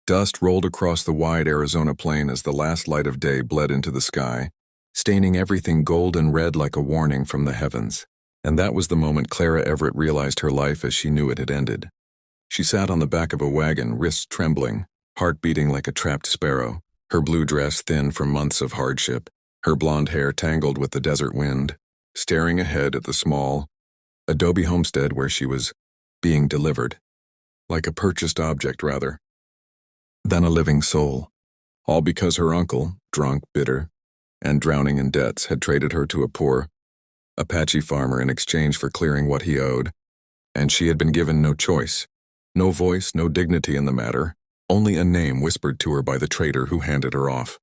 Dust rolled across the wide Arizona plain as the last light of day bled into the sky, staining everything gold and red like a warning from the heavens. And that was the moment Clara Everett realized her life as she knew it had ended. She sat on the back of a wagon, wrists trembling, heart beating like a trapped sparrow, her blue dress thin from months of hardship, her blonde hair tangled with the desert wind, staring ahead at the small adobe homestead where she was being delivered. Like a purchased object, rather, than a living soul. All because her uncle, drunk, bitter, and drowning in debts, had traded her to a poor Apache farmer in exchange for clearing what he owed, and she had been given no choice, no voice, no dignity in the matter, only a name whispered to her by the trader who handed her off.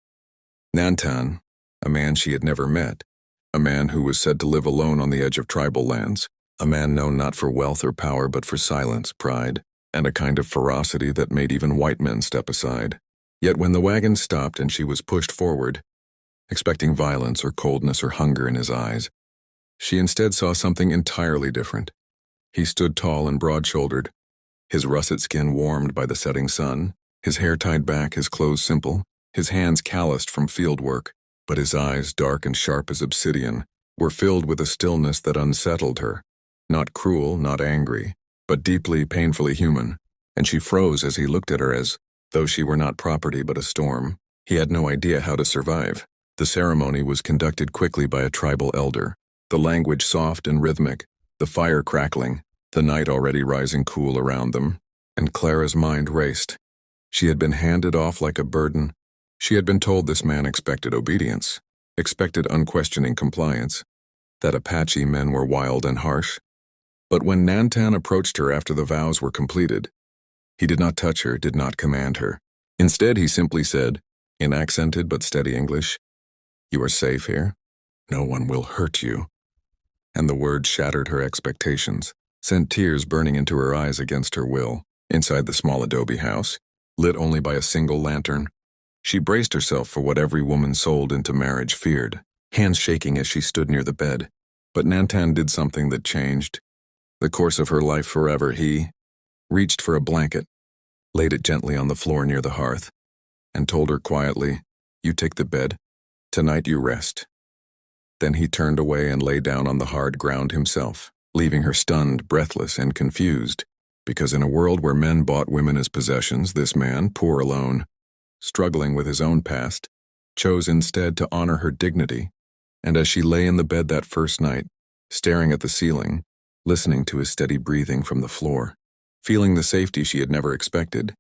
Nantan, a man she had never met, a man who was said to live alone on the edge of tribal lands, a man known not for wealth or power but for silence, pride, and a kind of ferocity that made even white men step aside. Yet when the wagon stopped and she was pushed forward, expecting violence or coldness or hunger in his eyes, she instead saw something entirely different. He stood tall and broad-shouldered, his russet skin warmed by the setting sun, his hair tied back, his clothes simple, his hands calloused from field work, but his eyes, dark and sharp as obsidian, were filled with a stillness that unsettled her, not cruel, not angry, but deeply, painfully human, and she froze as he looked at her as though she were not property but a storm. He had no idea how to survive. The ceremony was conducted quickly by a tribal elder, the language soft and rhythmic, the fire crackling, the night already rising cool around them, and Clara's mind raced. She had been handed off like a burden. She had been told this man expected obedience, expected unquestioning compliance, that Apache men were wild and harsh. But when Nantan approached her after the vows were completed, he did not touch her, did not command her. Instead, he simply said, in accented but steady English, "You are safe here. No one will hurt you." And the words shattered her expectations, sent tears burning into her eyes against her will. Inside the small adobe house, lit only by a single lantern, she braced herself for what every woman sold into marriage feared, hands shaking as she stood near the bed. But Nantan did something that changed the course of her life forever. He reached for a blanket, laid it gently on the floor near the hearth, and told her quietly, "You take the bed. Tonight you rest." Then he turned away and lay down on the hard ground himself, leaving her stunned, breathless, and confused, because in a world where men bought women as possessions, this man, poor alone, struggling with his own past, chose instead to honor her dignity. And as she lay in the bed that first night, staring at the ceiling, listening to his steady breathing from the floor, feeling the safety she had never expected,